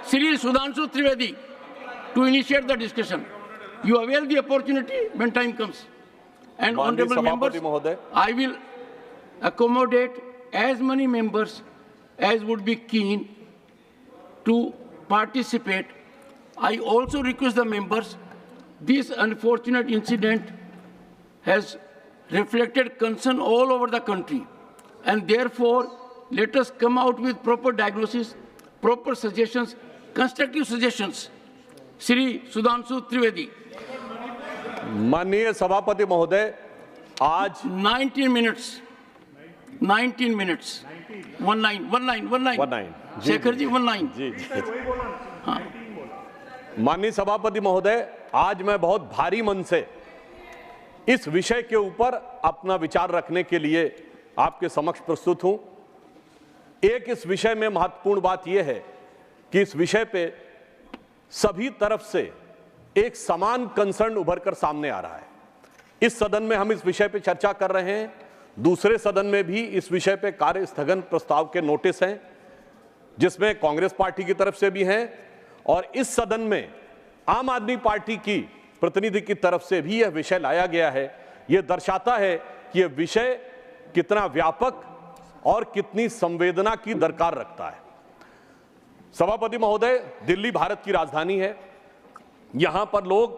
Shri Sudhanshu Trivedi to initiate the discussion. You avail the opportunity when time comes. And honorable members, I will accommodate as many members as would be keen to participate. I also request the members, this unfortunate incident has reflected concern all over the country, and therefore let us come out with proper diagnosis, proper suggestions, constructive suggestions. Shri Sudhanshu Trivedi. माननीय सभापति महोदय, आज 19 minutes. 19 minutes. One line. Shekhar ji, one line. जी। माननीय सभापति महोदय, आज मैं बहुत भारी मन से इस विषय के ऊपर अपना विचार रखने के लिए आपके समक्ष प्रस्तुत हूं। एक इस विषय में महत्वपूर्ण बात यह है कि इस विषय पे सभी तरफ से एक समान कंसर्न उभर कर सामने आ रहा है। इस सदन में हम इस विषय पे चर्चा कर रहे हैं, दूसरे सदन में भी इस विषय पे कार्य स्थगन प्रस्ताव के नोटिस हैं, जिसमें कांग्रेस पार्टी की तरफ से भी हैं, और इस सदन में आम आदमी पार्टी की प्रतिनिधि की तरफ से भी यह विषय लाया गया है। यह दर्शाता है कि यह विषय कितना व्यापक और कितनी संवेदना की दरकार रखता है। सभापति महोदय, दिल्ली भारत की राजधानी है। यहां पर लोग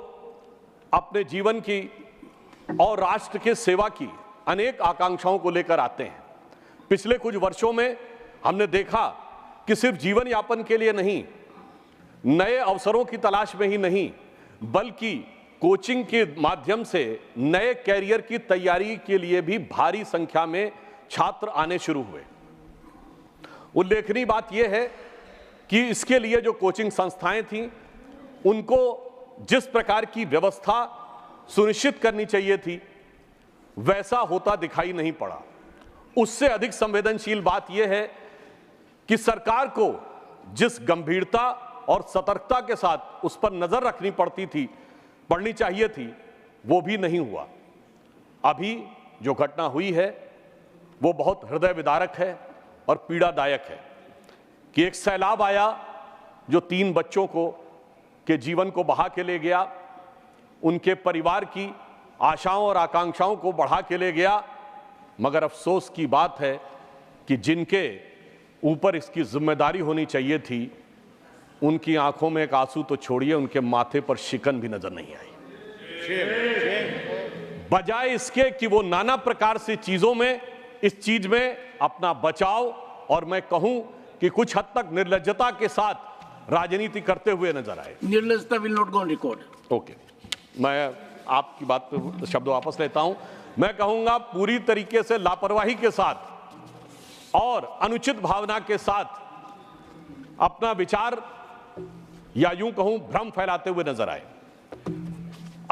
अपने जीवन की और राष्ट्र के सेवा की अनेक आकांक्षाओं को लेकर आते हैं। पिछले कुछ वर्षों में हमने देखा कि सिर्फ जीवन यापन के लिए नहीं, नए अवसरों की तलाश में ही नहीं, बल्कि कोचिंग के माध्यम से नए कैरियर की तैयारी के लिए भी भारी संख्या में छात्र आने शुरू हुए। उल्लेखनीय बात यह है कि इसके लिए जो कोचिंग संस्थाएं थीं, उनको जिस प्रकार की व्यवस्था सुनिश्चित करनी चाहिए थी, वैसा होता दिखाई नहीं पड़ा। उससे अधिक संवेदनशील बात यह है कि सरकार को जिस गंभीरता और सतर्कता के साथ उस पर नजर रखनी पड़नी चाहिए थी, वो भी नहीं हुआ। अभी जो घटना हुई है वो बहुत हृदय विदारक है और पीड़ादायक है कि एक सैलाब आया जो 3 बच्चों के जीवन को बहा के ले गया, उनके परिवार की आशाओं और आकांक्षाओं को बढ़ा के ले गया। मगर अफसोस की बात है कि जिनके ऊपर इसकी जिम्मेदारी होनी चाहिए थी, उनकी आंखों में एक आंसू तो छोड़िए, उनके माथे पर शिकन भी नजर नहीं आई। बजाय इसके कि वो नाना प्रकार से चीजों में, इस चीज में अपना बचाव और मैं कहूं कि कुछ हद तक निर्लज्जता के साथ राजनीति करते हुए नजर आए। निर्लज्जता will not go on record. Okay, मैं आपकी बात पे शब्द वापस लेता हूं। मैं कहूंगा पूरी तरीके से लापरवाही के साथ और अनुचित भावना के साथ अपना विचार या यूं कहूं भ्रम फैलाते हुए नजर आए।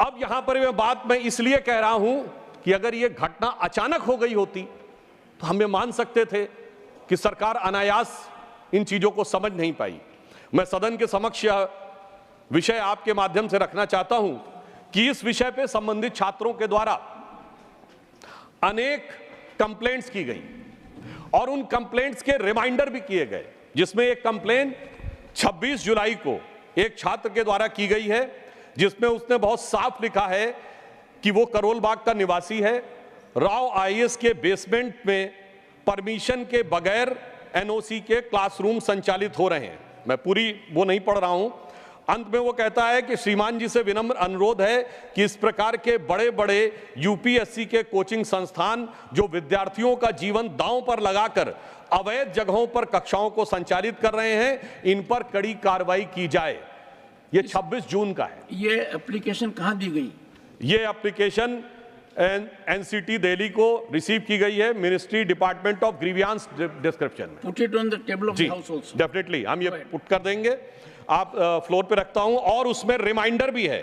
अब यहां पर यह बात मैं इसलिए कह रहा हूं कि अगर यह घटना अचानक हो गई होती तो हम ये मान सकते थे कि सरकार अनायास इन चीजों को समझ नहीं पाई। मैं सदन के समक्ष यह विषय आपके माध्यम से रखना चाहता हूं कि इस विषय पे संबंधित छात्रों के द्वारा अनेक कंप्लेंट्स की गई और उन कंप्लेंट्स के रिमाइंडर भी किए गए, जिसमें एक कंप्लेंट 26 जुलाई को एक छात्र के द्वारा की गई है, जिसमें उसने बहुत साफ लिखा है कि वो करोल बाग का निवासी है। राव आईएएस के बेसमेंट में परमिशन के बगैर एनओसी के क्लासरूम संचालित हो रहे हैं। मैं पूरी वो नहीं पढ़ रहा हूं। अंत में वो कहता है कि श्रीमान जी से विनम्र अनुरोध है कि इस प्रकार के बड़े बड़े यूपीएससी के कोचिंग संस्थान जो विद्यार्थियों का जीवन दांव पर लगाकर अवैध जगहों पर कक्षाओं को संचालित कर रहे हैं, इन पर कड़ी कार्रवाई की जाए। ये 26 जून का है। ये एप्लीकेशन कहां दी गई? ये एप्लीकेशन एनसीटी दिल्ली को रिसीव की गई है, ministry department of grievances description में। Put it on the table of the house also. Definitely हम ये पुट कर देंगे, आप फ्लोर पे रखता हूं। और उसमें रिमाइंडर भी है,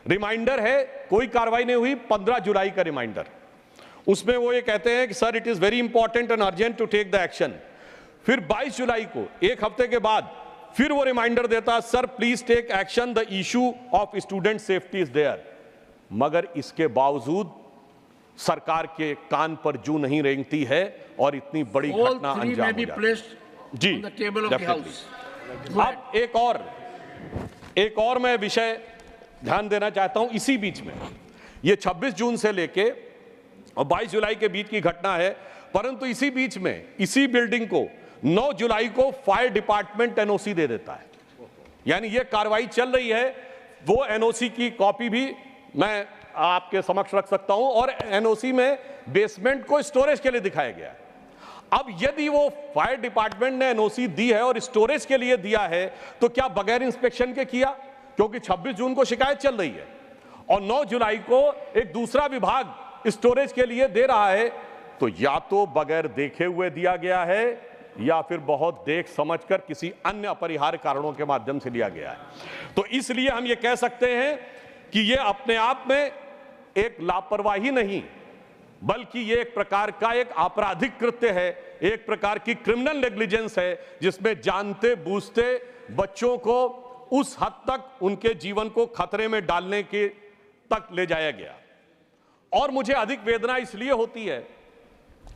रिमाइंडर है, कोई कार्रवाई नहीं हुई, 15 जुलाई का रिमाइंडर। उसमें वो ये कहते हैं कि sir it is very important and urgent to take the action. फिर 22 जुलाई को, एक हफ्ते के बाद, फिर वो रिमाइंडर देता, sir please take action, the issue of student safety is there. मगर इसके बावजूद सरकार के कान पर जू नहीं रेंगती है और इतनी बड़ी घटना अंजाम हो जाती है। जी, अब एक और मैं विषय ध्यान देना चाहता हूं इसी बीच में। ये 26 जून से लेके और 22 जुलाई के बीच की घटना है, परंतु इसी बीच में इसी बिल्डिंग को 9 जुलाई को फायर डिपार्टमेंट एनओसी दे देता है। यानी ये कार्रवाई चल रही है। वो एनओसी की कॉपी भी मैं आपके समक्ष रख सकता हूं, और एनओसी में बेसमेंट को स्टोरेज के लिए दिखाया गया है। अब यदि वो फायर डिपार्टमेंट ने एनओसी दी है और स्टोरेज के लिए दिया है, तो क्या बगैर इंस्पेक्शन के किया? क्योंकि 26 जून को शिकायत चल रही है और 9 जुलाई को एक दूसरा विभाग स्टोरेज के लिए दे रहा है, तो या तो बगैर देखे हुए दिया गया है या फिर बहुत देख समझकर किसी अन्य अपरिहार्य कारणों के माध्यम से लिया गया है। तो इसलिए हम ये कह सकते हैं कि ये अपने आप में एक लापरवाही नहीं, बल्कि ये एक प्रकार का एक आपराधिक कृत्य है, एक प्रकार की क्रिमिनल नेग्लिजेंस है, जिसमें जानते बूझते बच्चों को उस हद तक उनके जीवन को खतरे में डालने के तक ले जाया गया। और मुझे अधिक वेदना इसलिए होती है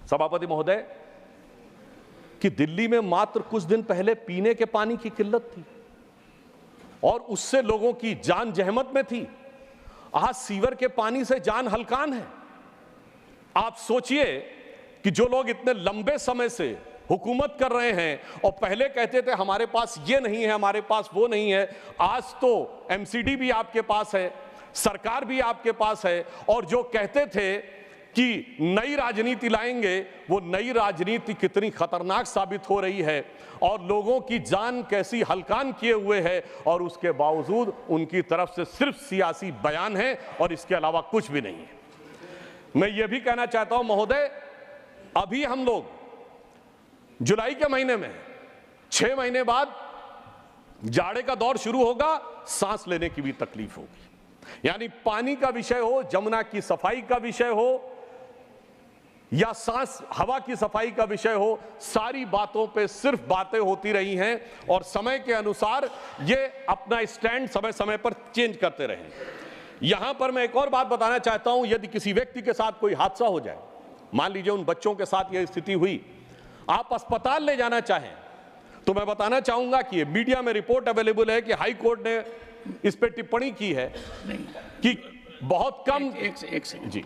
सभापति महोदय कि दिल्ली में मात्र कुछ दिन पहले पीने के पानी की किल्लत थी और उससे लोगों की जान जहमत में थी। आज सीवर के पानी से जान हलकान है। आप सोचिए कि जो लोग इतने लंबे समय से हुकूमत कर रहे हैं और पहले कहते थे हमारे पास ये नहीं है, हमारे पास वो नहीं है, आज तो एमसीडी भी आपके पास है, सरकार भी आपके पास है, और जो कहते थे कि नई राजनीति लाएंगे, वो नई राजनीति कितनी खतरनाक साबित हो रही है और लोगों की जान कैसी हलकान किए हुए है, और उसके बावजूद उनकी तरफ से सिर्फ सियासी बयान है और इसके अलावा कुछ भी नहीं है। मैं ये भी कहना चाहता हूं महोदय, अभी हम लोग जुलाई के महीने में 6 महीने बाद जाड़े का दौर शुरू होगा, सांस लेने की भी तकलीफ होगी। यानी पानी का विषय हो, जमुना की सफाई का विषय हो या सांस हवा की सफाई का विषय हो, सारी बातों पे सिर्फ बातें होती रही हैं और समय के अनुसार ये अपना स्टैंड समय समय पर चेंज करते रहे। यहां पर मैं एक और बात बताना चाहता हूं, यदि किसी व्यक्ति के साथ कोई हादसा हो जाए, मान लीजिए उन बच्चों के साथ यह स्थिति हुई, आप अस्पताल ले जाना चाहें, तो मैं बताना चाहूंगा कि मीडिया में रिपोर्ट अवेलेबल है कि हाई कोर्ट ने इस पे टिप्पणी की है कि बहुत कम। एक सेकंड जी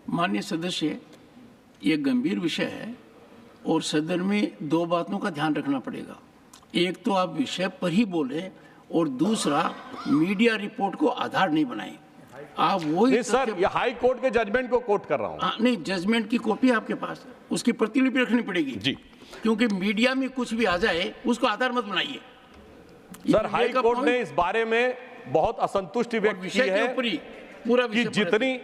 माननीय सदस्य, ये गंभीर विषय है और सदन में 2 बातों का ध्यान रखना पड़ेगा। एक तो आप विषय पर ही बोले और दूसरा मीडिया रिपोर्ट को आधार नहीं बनाएं। आप वही सर, ये हाई कोर्ट के जजमेंट को कोट कर रहा हूं। नहीं, जजमेंट की कॉपी आपके पास है, उसकी प्रतिलिपि रखनी पड़ेगी जी, क्योंकि मीडिया में कुछ भी आ जाए उसको आधार मत बनाइए। सर, हाई कोर्ट ने इस बारे में बहुत असंतुष्टि व्यक्त की है पूरा कि जितनी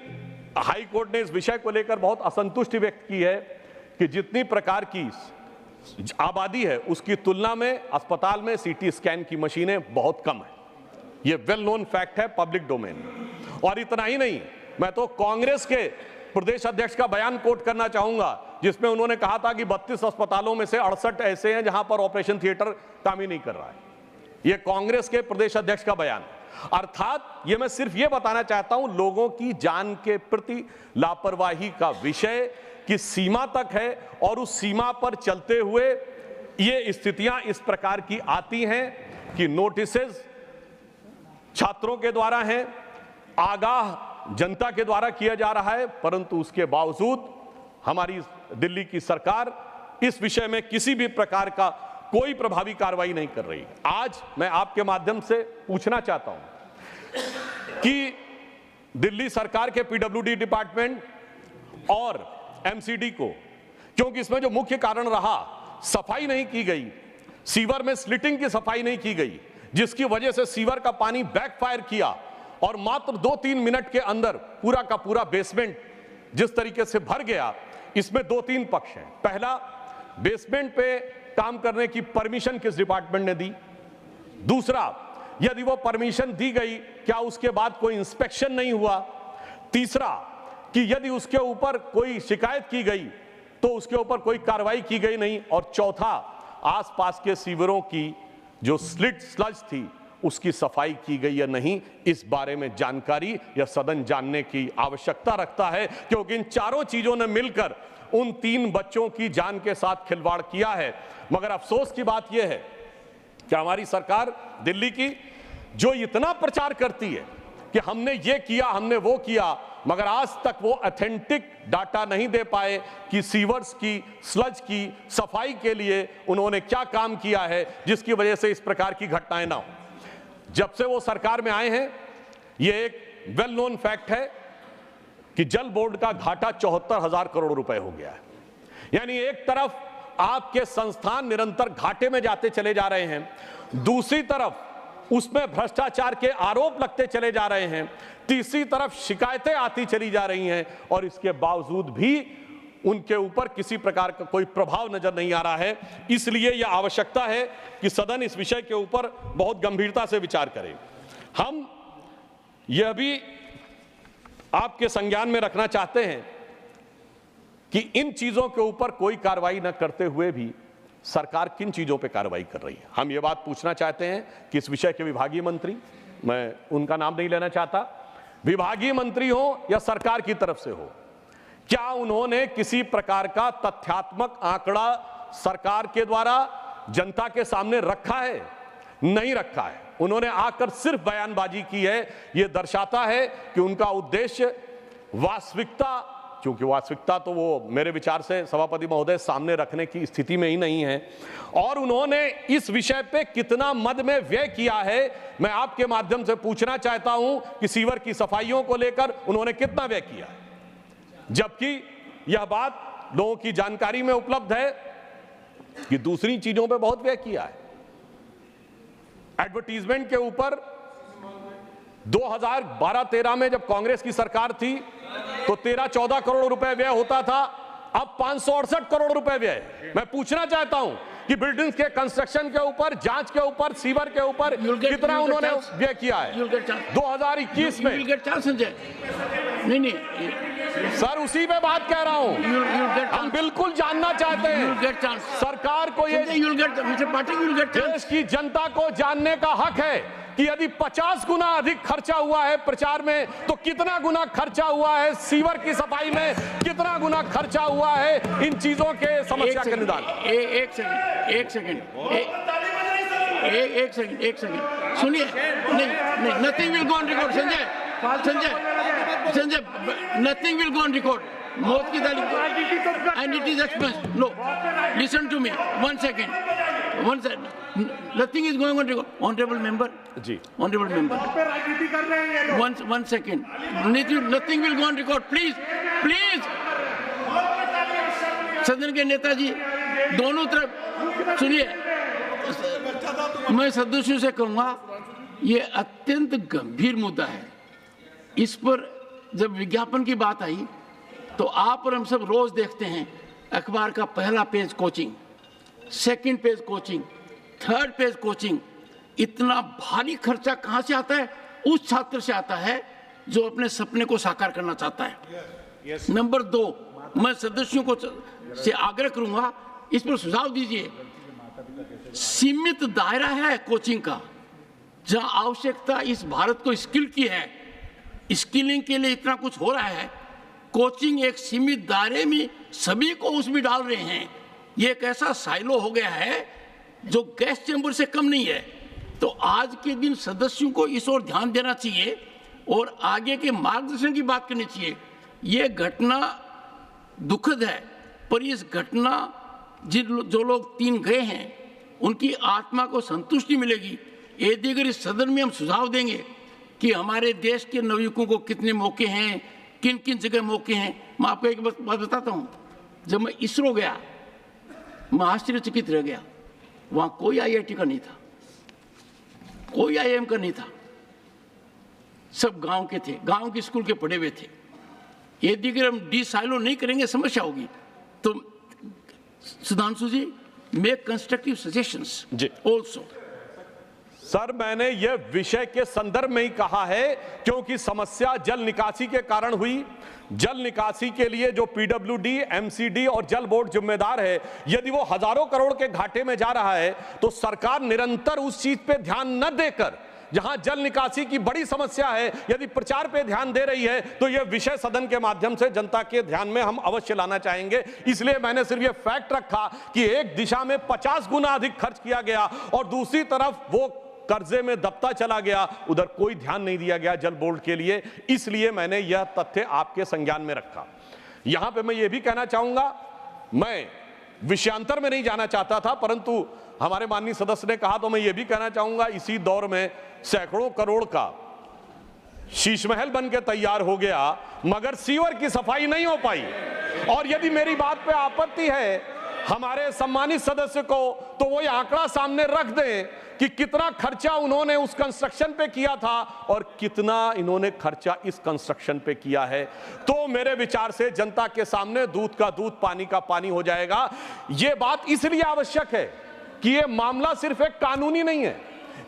हाई कोर्ट ने इस विषय को लेकर बहुत असंतुष्टि व्यक्त की है कि जितनी प्रकार की आबादी है उसकी तुलना में अस्पताल में सीटी स्कैन की मशीनें बहुत कम है। यह वेल नोन फैक्ट है, पब्लिक डोमेन में। और इतना ही नहीं, मैं तो कांग्रेस के प्रदेश अध्यक्ष का बयान कोट करना चाहूंगा, जिसमें उन्होंने कहा था कि 32 अस्पतालों में से 68 ऐसे हैं जहां पर ऑपरेशन थिएटर काम ही नहीं कर रहा है। यह कांग्रेस के प्रदेश अध्यक्ष का बयान। अर्थात ये मैं सिर्फ ये बताना चाहता हूं, लोगों की जान के प्रति लापरवाही का विषय की सीमा तक है और उस सीमा पर चलते हुए ये स्थितियां इस प्रकार की आती हैं कि नोटिसेस छात्रों के द्वारा हैं, आगाह जनता के द्वारा किया जा रहा है, परंतु उसके बावजूद हमारी दिल्ली की सरकार इस विषय में किसी भी प्रकार का कोई प्रभावी कार्रवाई नहीं कर रही। आज मैं आपके माध्यम से पूछना चाहता हूं कि दिल्ली सरकार के पीडब्ल्यूडी डिपार्टमेंट और एमसीडी को, क्योंकि इसमें जो मुख्य कारण रहा, सफाई नहीं की गई, सीवर में स्लिटिंग की सफाई नहीं की गई, जिसकी वजह से सीवर का पानी बैकफायर किया और मात्र 2-3 मिनट के अंदर पूरा का पूरा बेसमेंट जिस तरीके से भर गया। इसमें 2-3 पक्ष हैं। पहला, बेसमेंट पे काम करने की परमिशन किस डिपार्टमेंट ने दी? दूसरा, यदि वो परमिशन दी गई, क्या उसके बाद कोई इंस्पेक्शन नहीं हुआ? तीसरा, कि यदि उसके ऊपर कोई शिकायत की गई तो उसके ऊपर कोई कार्रवाई की गई नहीं। और चौथा, आसपास के सीवरों की जो स्लिट स्लज थी उसकी सफाई की गई या नहीं, इस बारे में जानकारी या सदन जानने की आवश्यकता रखता है, क्योंकि इन चारों चीजों ने मिलकर उन 3 बच्चों की जान के साथ खिलवाड़ किया है। मगर अफसोस की बात यह है क्या हमारी सरकार दिल्ली की जो इतना प्रचार करती है कि हमने ये किया, हमने वो किया, मगर आज तक वो ऑथेंटिक डाटा नहीं दे पाए कि सीवर्स की, स्लज की सफाई के लिए उन्होंने क्या काम किया है जिसकी वजह से इस प्रकार की घटनाएं ना हो। जब से वो सरकार में आए हैं, ये एक वेल नोन फैक्ट है कि जल बोर्ड का घाटा 74,000 करोड़ रुपए हो गया है। यानी एक तरफ आपके संस्थान निरंतर घाटे में जाते चले जा रहे हैं, दूसरी तरफ उसमें भ्रष्टाचार के आरोप लगते चले जा रहे हैं, तीसरी तरफ शिकायतें आती चली जा रही हैं, और इसके बावजूद भी उनके ऊपर किसी प्रकार का कोई प्रभाव नजर नहीं आ रहा है। इसलिए यह आवश्यकता है कि सदन इस विषय के ऊपर बहुत गंभीरता से विचार करे। हम यह भी आपके संज्ञान में रखना चाहते हैं कि इन चीजों के ऊपर कोई कार्रवाई न करते हुए भी सरकार किन चीजों पे कार्रवाई कर रही है। हम ये बात पूछना चाहते हैं कि इस विषय के विभागीय मंत्री, मैं उनका नाम नहीं लेना चाहता, विभागीय मंत्री हो या सरकार की तरफ से हो, क्या उन्होंने किसी प्रकार का तथ्यात्मक आंकड़ा सरकार के द्वारा जनता के सामने रखा है? नहीं रखा है। उन्होंने आकर सिर्फ बयानबाजी की है। यह दर्शाता है कि उनका उद्देश्य वास्तविकता, क्योंकि वास्तविकता तो वो मेरे विचार से सभापति महोदय सामने रखने की स्थिति में ही नहीं है, और उन्होंने इस विषय पे कितना मद में व्यय किया है, मैं आपके माध्यम से पूछना चाहता हूं कि सीवर की सफाइयों को लेकर उन्होंने कितना व्यय किया, जबकि यह बात लोगों की जानकारी में उपलब्ध है कि दूसरी चीजों पे बहुत व्यय किया है। एडवर्टीजमेंट के ऊपर 2012-13 में जब कांग्रेस की सरकार थी तो 13-14 करोड़ रुपए व्यय होता था, अब 568 करोड़ रुपए व्यय। मैं पूछना चाहता हूं कि बिल्डिंग्स के कंस्ट्रक्शन के ऊपर, जांच के ऊपर, सीवर के ऊपर कितना उन्होंने व्यय किया है 2021 में? नहीं सर, उसी पे बात कह रहा हूं। हम बिल्कुल जानना चाहते हैं, सरकार को ये देश की जनता को जानने का हक है कि यदि 50 गुना अधिक खर्चा हुआ है प्रचार में, तो कितना गुना खर्चा हुआ है सीवर की सफाई में, कितना गुना खर्चा हुआ है इन चीजों के समस्या के निदान। एक सेकंड सुनिए। नहीं, nothing will go on record. Sanjay, nothing will go on record. मौत की तारीख and it is expense. No, listen to me, one second. Nothing is going on record. Honorable member. जी. Honorable member. One second. Nothing will go on record. Please. सदन के नेताजी दोनों तरफ सुनिए। मैं सदस्यों से कहूंगा, ये अत्यंत गंभीर मुद्दा है। इस पर जब विज्ञापन की बात आई तो आप और हम सब रोज देखते हैं अखबार का पहला page coaching, second page coaching, third page coaching. इतना भारी खर्चा कहां से आता है? उस छात्र से आता है जो अपने सपने को साकार करना चाहता है। नंबर 2, मैं सदस्यों को से आग्रह करूंगा, इस पर सुझाव दीजिए। सीमित दायरा है कोचिंग का, जहां आवश्यकता इस भारत को स्किल की है, स्किलिंग के लिए इतना कुछ हो रहा है, कोचिंग एक सीमित दायरे में सभी को उसमें डाल रहे हैं। ये एक ऐसा साइलो हो गया है जो गैस चैम्बर से कम नहीं है। तो आज के दिन सदस्यों को इस ओर ध्यान देना चाहिए और आगे के मार्गदर्शन की बात करनी चाहिए। ये घटना दुखद है, पर इस घटना जो लोग 3 गए हैं उनकी आत्मा को संतुष्टि मिलेगी। यदि अगर इस सदन में हम सुझाव देंगे कि हमारे देश के नवयुवकों को कितने मौके हैं, किन किन जगह मौके हैं। मैं आपको एक बात बताता हूँ, जब मैं इसरो गया मैं आश्चर्यचकित रह गया। वहां कोई IIT का नहीं था, कोई IIM का नहीं था, सब गांव के थे, गांव के स्कूल के पढ़े हुए थे। यदि अगर हम डिसाइलो नहीं करेंगे समस्या होगी। तो Sudhanshu ji, make constructive suggestions also. Sir, मैंने यह विषय के संदर्भ में ही कहा है, क्योंकि समस्या जल निकासी के कारण हुई। जल निकासी के लिए जो PWD, MCD और जल बोर्ड जिम्मेदार है, यदि वो हजारों करोड़ के घाटे में जा रहा है तो सरकार निरंतर उस चीज पे ध्यान न देकर जहां जल निकासी की बड़ी समस्या है, यदि प्रचार पे ध्यान दे रही है तो यह विषय सदन के माध्यम से जनता के ध्यान में हम अवश्य लाना चाहेंगे। इसलिए मैंने सिर्फ यह फैक्ट रखा कि एक दिशा में 50 गुना अधिक खर्च किया गया और दूसरी तरफ वो कर्जे में दबता चला गया, उधर कोई ध्यान नहीं दिया गया जल बोर्ड के लिए। इसलिए मैंने यह तथ्य आपके संज्ञान में रखा। यहां पे मैं यह भी कहना चाहूंगा, मैं विषयांतर में नहीं जाना चाहता था, परंतु हमारे माननीय सदस्य ने कहा तो मैं यह भी कहना चाहूंगा, इसी दौर में सैकड़ों करोड़ का शीश महल बन के तैयार हो गया मगर सीवर की सफाई नहीं हो पाई। और यदि मेरी बात पे आपत्ति है हमारे सम्मानित सदस्य को, तो वो ये आंकड़ा सामने रख दें कि कितना खर्चा उन्होंने उस कंस्ट्रक्शन पे किया था और कितना इन्होंने खर्चा इस कंस्ट्रक्शन पे किया है। तो मेरे विचार से जनता के सामने दूध का दूध पानी का पानी हो जाएगा। ये बात इसलिए आवश्यक है कि ये मामला सिर्फ एक कानूनी नहीं है,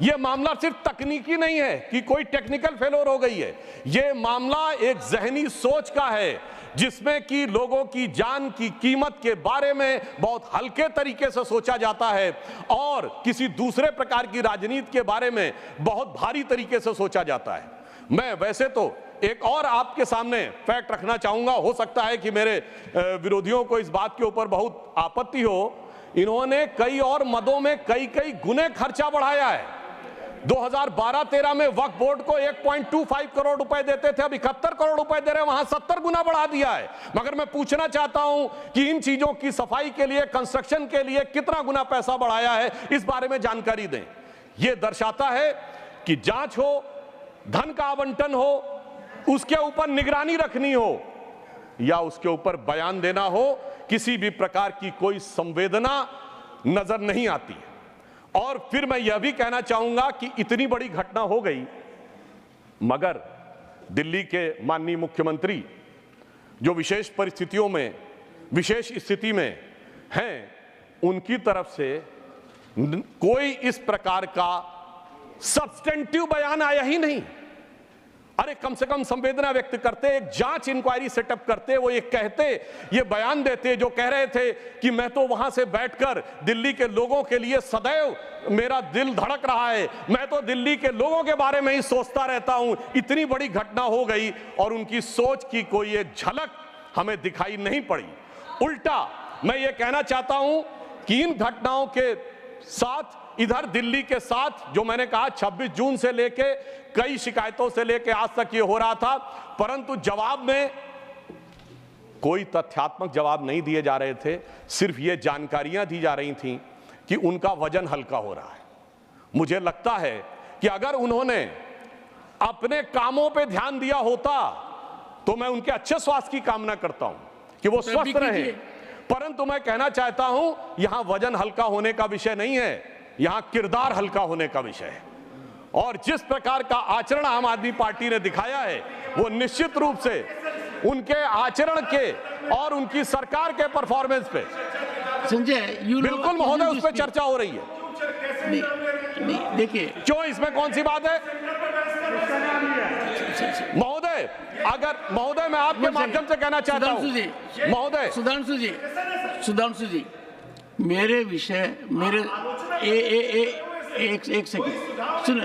यह मामला सिर्फ तकनीकी नहीं है कि कोई टेक्निकल फेलोर हो गई है, यह मामला एक जहनी सोच का है जिसमें कि लोगों की जान की कीमत के बारे में बहुत हल्के तरीके से सोचा जाता है और किसी दूसरे प्रकार की राजनीति के बारे में बहुत भारी तरीके से सोचा जाता है। मैं वैसे तो एक और आपके सामने फैक्ट रखना चाहूंगा, हो सकता है कि मेरे विरोधियों को इस बात के ऊपर बहुत आपत्ति हो, इन्होंने कई और मदों में कई गुने खर्चा बढ़ाया है। 2012-13 में वक्फ बोर्ड को 1.25 करोड़ रुपए देते थे, अब 71 करोड़ रुपए दे रहे हैं, वहां 70 गुना बढ़ा दिया है। मगर मैं पूछना चाहता हूं कि इन चीजों की सफाई के लिए, कंस्ट्रक्शन के लिए कितना गुना पैसा बढ़ाया है, इस बारे में जानकारी दें। यह दर्शाता है कि जांच हो, धन का आवंटन हो, उसके ऊपर निगरानी रखनी हो या उसके ऊपर बयान देना हो, किसी भी प्रकार की कोई संवेदना नजर नहीं आती है। और फिर मैं यह भी कहना चाहूंगा कि इतनी बड़ी घटना हो गई मगर दिल्ली के माननीय मुख्यमंत्री जो विशेष परिस्थितियों में, विशेष स्थिति में हैं, उनकी तरफ से कोई इस प्रकार का सब्सटेंटिव बयान आया ही नहीं। अरे कम से कम संवेदना व्यक्त करते, एक जांच इंक्वायरी सेटअप करते, वो ये कहते, ये बयान देते जो कह रहे थे कि मैं तो वहां से बैठकर दिल्ली के लोगों के लिए सदैव मेरा दिल धड़क रहा है, मैं तो दिल्ली के लोगों के बारे में ही सोचता रहता हूं। इतनी बड़ी घटना हो गई और उनकी सोच की कोई एक झलक हमें दिखाई नहीं पड़ी। उल्टा मैं ये कहना चाहता हूं कि इन घटनाओं के साथ, इधर दिल्ली के साथ जो मैंने कहा 26 जून से लेके कई शिकायतों से लेके आज तक ये हो रहा था, परंतु जवाब में कोई तथ्यात्मक जवाब नहीं दिए जा रहे थे, सिर्फ ये जानकारियां दी जा रही थीं कि उनका वजन हल्का हो रहा है। मुझे लगता है कि अगर उन्होंने अपने कामों पे ध्यान दिया होता तो मैं उनके अच्छे स्वास्थ्य की कामना करता हूं कि वो स्वस्थ रहे, परंतु मैं कहना चाहता हूं यहां वजन हल्का होने का विषय नहीं है, यहां किरदार हल्का होने का विषय है। और जिस प्रकार का आचरण आम आदमी पार्टी ने दिखाया है वो निश्चित रूप से उनके आचरण के और उनकी सरकार के परफॉर्मेंस पे संजय बिल्कुल महोदय उस पर चर्चा हो रही है। नहीं देखिए, क्यों, इसमें कौन सी बात है महोदय? अगर महोदय मैं आपके माध्यम से कहना चाहता हूं महोदय, सुधांशु जी मेरे विषय, मेरे एक सेकंड सुन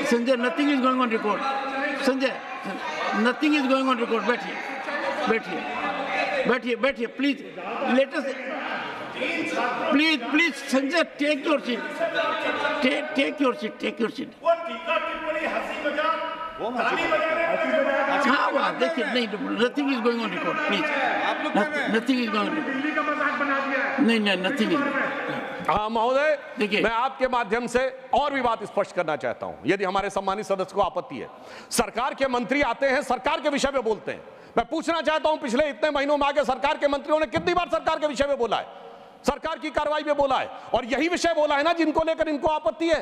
Sanjay, nothing is going on record. Sanjay, nothing is going on record. बैठिए please, let us please Sanjay, take your seat. हाँ वाह, देखिए, नहीं, nothing is going on record please, nothing is going on record. नहीं, नथिंग इज। हाँ महोदय, देखिए, मैं आपके माध्यम से और भी बात स्पष्ट करना चाहता हूं, यदि हमारे सम्मानित सदस्य को आपत्ति है। सरकार के मंत्री आते हैं, सरकार के विषय में बोलते हैं। मैं पूछना चाहता हूं पिछले इतने महीनों में आगे सरकार के मंत्रियों ने कितनी बार सरकार के विषय में बोला है, सरकार की कार्रवाई में बोला है, और यही विषय बोला है ना जिनको लेकर इनको आपत्ति है।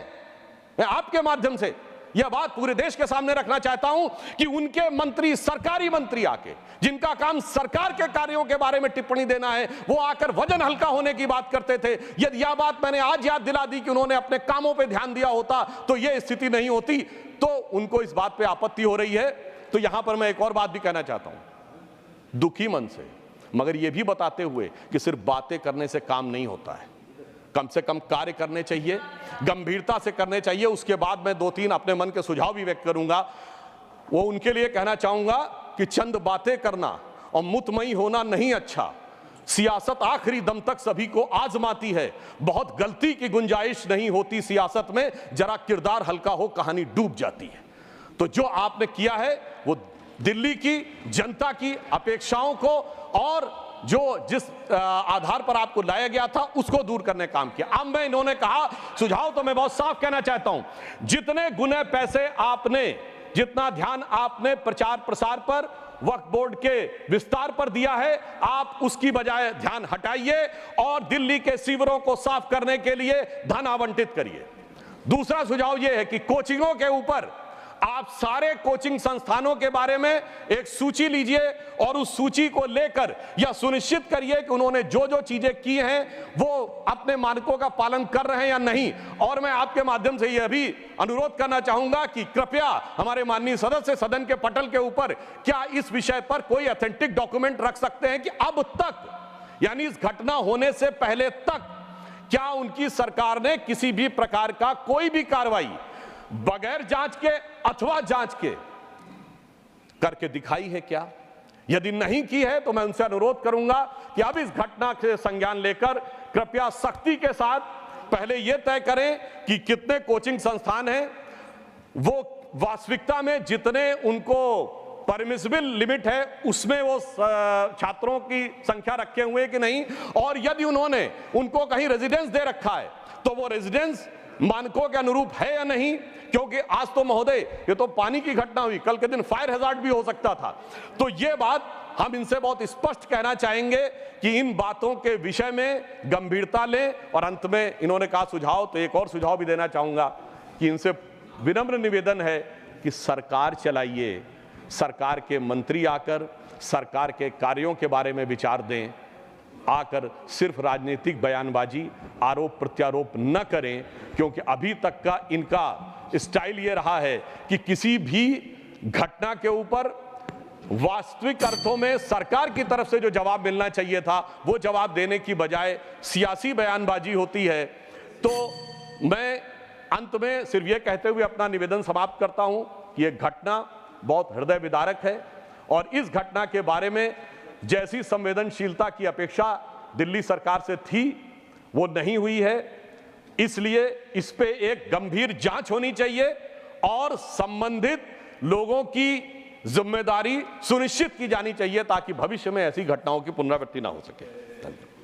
मैं आपके माध्यम से यह बात पूरे देश के सामने रखना चाहता हूं कि उनके मंत्री, सरकारी मंत्री आके, जिनका काम सरकार के कार्यों के बारे में टिप्पणी देना है, वो आकर वजन हल्का होने की बात करते थे। यदि यह बात मैंने आज याद दिला दी कि उन्होंने अपने कामों पे ध्यान दिया होता तो यह स्थिति नहीं होती। तो उनको इस बात पे आपत्ति हो रही है। तो यहां पर मैं एक और बात भी कहना चाहता हूं, दुखी मन से, मगर यह भी बताते हुए कि सिर्फ बातें करने से काम नहीं होता है। कम से कम कार्य करने चाहिए, गंभीरता से करने चाहिए। उसके बाद मैं 2-3 अपने मन के सुझाव भी व्यक्त करूंगा। वो उनके लिए कहना चाहूंगा कि चंद बातें करना और मुतमई होना नहीं अच्छा। सियासत आखिरी दम तक सभी को आजमाती है, बहुत गलती की गुंजाइश नहीं होती सियासत में, जरा किरदार हल्का हो कहानी डूब जाती है। तो जो आपने किया है वो दिल्ली की जनता की अपेक्षाओं को और जिस आधार पर आपको लाया गया था उसको दूर करने का काम किया। अब मैं इन्होंने कहा सुझाव तो मैं बहुत साफ कहना चाहता हूं, जितने गुने पैसे आपने, जितना ध्यान आपने प्रचार प्रसार पर, वक्फ बोर्ड के विस्तार पर दिया है, आप उसकी बजाय ध्यान हटाइए और दिल्ली के सीवरों को साफ करने के लिए धन आवंटित करिए। दूसरा सुझाव यह है कि कोचिंगों के ऊपर आप सारे कोचिंग संस्थानों के बारे में एक सूची लीजिए और उस सूची को लेकर यह सुनिश्चित करिए कि उन्होंने जो जो चीजें की हैं वो अपने मानकों का पालन कर रहे हैं या नहीं। और मैं आपके माध्यम से यह भी अनुरोध करना चाहूंगा कि कृपया हमारे माननीय सदस्य सदन के पटल के ऊपर क्या इस विषय पर कोई ऑथेंटिक डॉक्यूमेंट रख सकते हैं कि अब तक, यानी इस घटना होने से पहले तक, क्या उनकी सरकार ने किसी भी प्रकार का कोई भी कार्रवाई बगैर जांच के अथवा जांच के करके दिखाई है क्या? यदि नहीं की है तो मैं उनसे अनुरोध करूंगा कि अब इस घटना से संज्ञान लेकर कृपया सख्ती के साथ पहले यह तय करें कि कितने कोचिंग संस्थान हैं, वो वास्तविकता में जितने उनको परमिसिबल लिमिट है उसमें वो छात्रों की संख्या रखे हुए कि नहीं, और यदि उन्होंने उनको कहीं रेजिडेंस दे रखा है तो वो रेजिडेंस मानकों के अनुरूप है या नहीं। क्योंकि आज तो महोदय ये तो पानी की घटना हुई, कल के दिन फायर हैजार्ड भी हो सकता था। तो ये बात हम इनसे बहुत स्पष्ट कहना चाहेंगे कि इन बातों के विषय में गंभीरता लें। और अंत में इन्होंने कहा सुझाव, तो एक और सुझाव भी देना चाहूंगा कि इनसे विनम्र निवेदन है कि सरकार चलाइए, सरकार के मंत्री आकर सरकार के कार्यों के बारे में विचार दें, आकर सिर्फ राजनीतिक बयानबाजी, आरोप प्रत्यारोप न करें। क्योंकि अभी तक का इनका स्टाइल ये रहा है कि किसी भी घटना के ऊपर वास्तविक अर्थों में सरकार की तरफ से जो जवाब मिलना चाहिए था वो जवाब देने की बजाय सियासी बयानबाजी होती है। तो मैं अंत में सिर्फ ये कहते हुए अपना निवेदन समाप्त करता हूं कि यह घटना बहुत हृदय विदारक है और इस घटना के बारे में जैसी संवेदनशीलता की अपेक्षा दिल्ली सरकार से थी वो नहीं हुई है। इसलिए इस पे एक गंभीर जांच होनी चाहिए और संबंधित लोगों की जिम्मेदारी सुनिश्चित की जानी चाहिए ताकि भविष्य में ऐसी घटनाओं की पुनरावृत्ति ना हो सके। धन्यवाद।